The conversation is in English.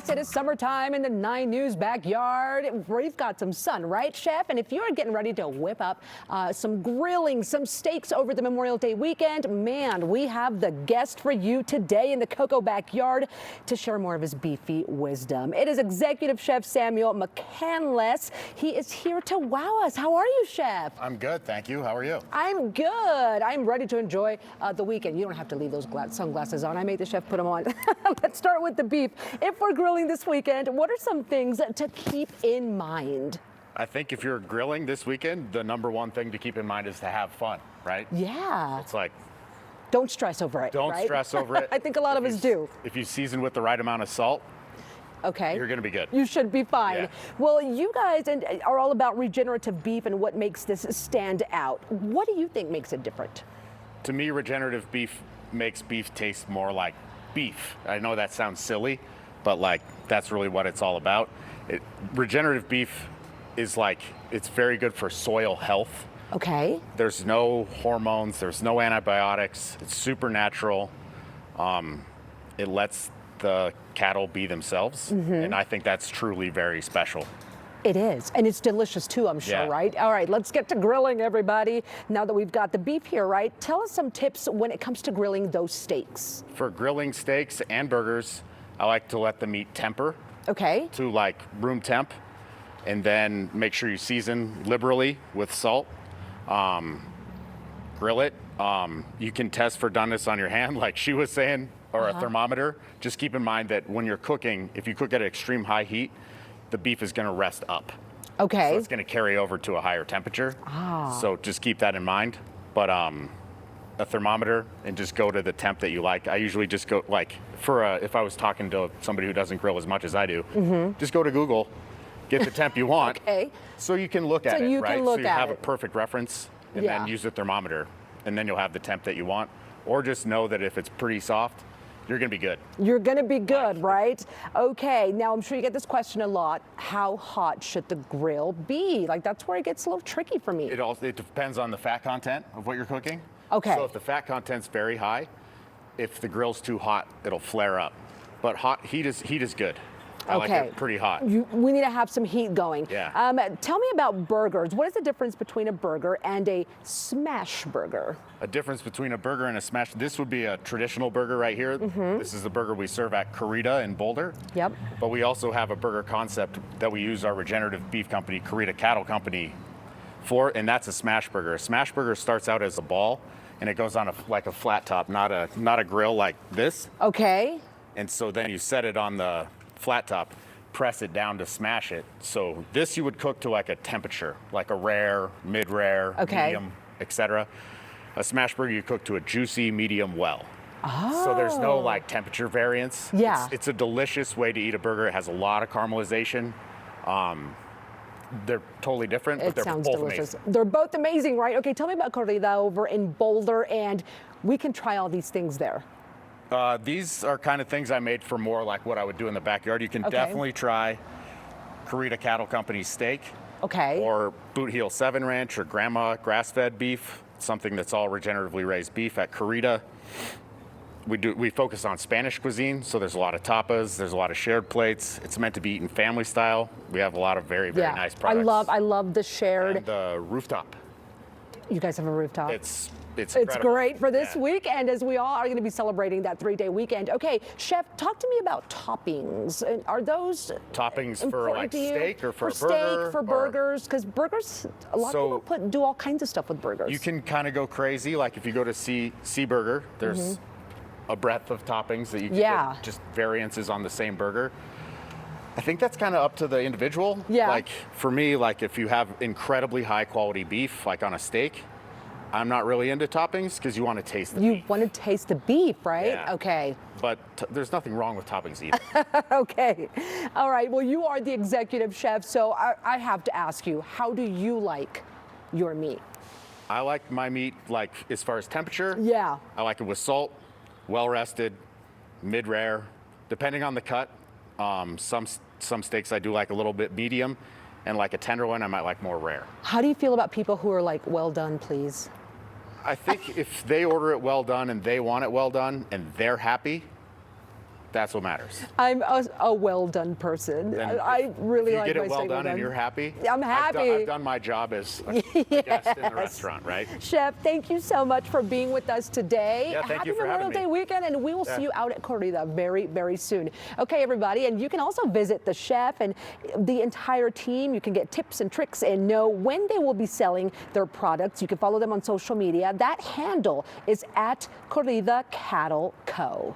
It is summertime in the 9 News backyard. We've got some sun, right, Chef? And if you're getting ready to whip up some grilling, some steaks over the Memorial Day weekend, man, we have the guest for you today in the Coco backyard to share more of his beefy wisdom. It is Executive Chef Samuel McCandless. He is here to wow us. How are you, Chef? I'm good, thank you. How are you? I'm good. I'm ready to enjoy the weekend. You don't have to leave those sunglasses on. I made the chef put them on. Let's start with the beef. If we're grilling this weekend, what are some things to keep in mind? I think if you're grilling this weekend, the #1 thing to keep in mind is to have fun, right? Yeah. It's like, don't stress over it. don't right? stress over it. I think a lot of us do. If you season with the right amount of salt, okay, you're gonna be good. You should be fine. Yeah. Well, you guys are all about regenerative beef and what makes this stand out. What do you think makes it different? To me, regenerative beef makes beef taste more like beef. I know that sounds silly, but like that's really what it's all about. Regenerative beef is like, it's very good for soil health. Okay. There's no hormones, there's no antibiotics, it's super natural. It lets the cattle be themselves, and I think that's truly very special. It is, and it's delicious too, I'm sure, Yeah. right? All right, let's get to grilling, everybody. Now that we've got the beef here, right? Tell us some tips when it comes to grilling those steaks. For grilling steaks and burgers, I like to let the meat temper Okay. to like room temp, and then make sure you season liberally with salt. Grill it. You can test for doneness on your hand, like she was saying, or a thermometer. Just keep in mind that when you're cooking, if you cook at extreme high heat, the beef is going to rest up. Okay. So it's going to carry over to a higher temperature. So just keep that in mind. But a thermometer, and just go to the temp that you like. I usually just go, like, if I was talking to somebody who doesn't grill as much as I do, just go to Google, get the temp you want. Okay. So you can look at So it, you right? can look so you at have it. a perfect reference, and Yeah. then use the thermometer, and then you'll have the temp that you want. Or just know that if it's pretty soft, you're gonna be good. You're gonna be good, right? Okay, now I'm sure you get this question a lot. How hot should the grill be? Like, that's where it gets a little tricky for me. It depends on the fat content of what you're cooking. Okay. So if the fat content's very high, if the grill's too hot, it'll flare up. But heat is good. I like it pretty hot. We need to have some heat going. Yeah. Tell me about burgers. What is the difference between a burger and a smash burger? A difference between a burger and a smash. This would be a traditional burger right here. This is the burger we serve at Corrida in Boulder. Yep. But we also have a burger concept that we use our regenerative beef company, Corrida Cattle Co, for, and that's a smash burger. A smash burger starts out as a ball, and it goes on like a flat top, not a grill like this. Okay. And so then you set it on the flat top, press it down to smash it. So this you would cook to like a temperature, like a rare, mid-rare, medium, etc. A smash burger you cook to a juicy, medium well. So there's no like temperature variance. Yeah. It's a delicious way to eat a burger. It has a lot of caramelization. They're totally different, but they're sounds both delicious. amazing. They're both amazing, right? Okay, tell me about Corrida over in Boulder, and we can try all these things there. These are kind of things I made for more like what I would do in the backyard. You can definitely try Corrida Cattle Company steak. Okay. Or Boot Heel 7 Ranch or Grandma grass-fed beef, something that's all regeneratively raised beef. At Corrida, we focus on Spanish cuisine, so there's a lot of tapas, there's a lot of shared plates. It's meant to be eaten family style. We have a lot of very nice products. I love the shared. And the rooftop. You guys have a rooftop. It's It's incredible. great for this weekend, as we all are going to be celebrating that 3-day weekend. Okay, Chef, talk to me about toppings. Are those Toppings for important like to you? steak or for a steak, burger? for burgers? Because burgers, a lot of people do all kinds of stuff with burgers. You can kind of go crazy. Like if you go to Sea Burger, there's a breadth of toppings that you can get, just variances on the same burger. I think that's kind of up to the individual. Yeah. Like for me, like if you have incredibly high quality beef, like on a steak, I'm not really into toppings because you want to taste the beef. You want to taste the beef, right? Yeah. Okay. But there's nothing wrong with toppings either. Okay. All right. Well, you are the executive chef, so I have to ask you, how do you like your meat? I like my meat, like as far as temperature. Yeah. I like it with salt, well rested, mid-rare, depending on the cut. Some steaks I do like a little bit medium, and like a tenderloin I might like more rare. How do you feel about people who are like, well done, please? I think if they order it well done and they want it well done and they're happy, That's what matters. I'm a well-done person. Then I really like my steak well done. If you get it well done and you're happy, I'm happy. I've done my job as a guest in the restaurant, right? Chef, thank you so much for being with us today. Yeah, thank you for Happy having Memorial Day weekend, and we will see you out at Corrida very, very soon. Okay, everybody, and you can also visit the chef and the entire team. You can get tips and tricks and know when they will be selling their products. You can follow them on social media. That handle is at Corrida Cattle Co.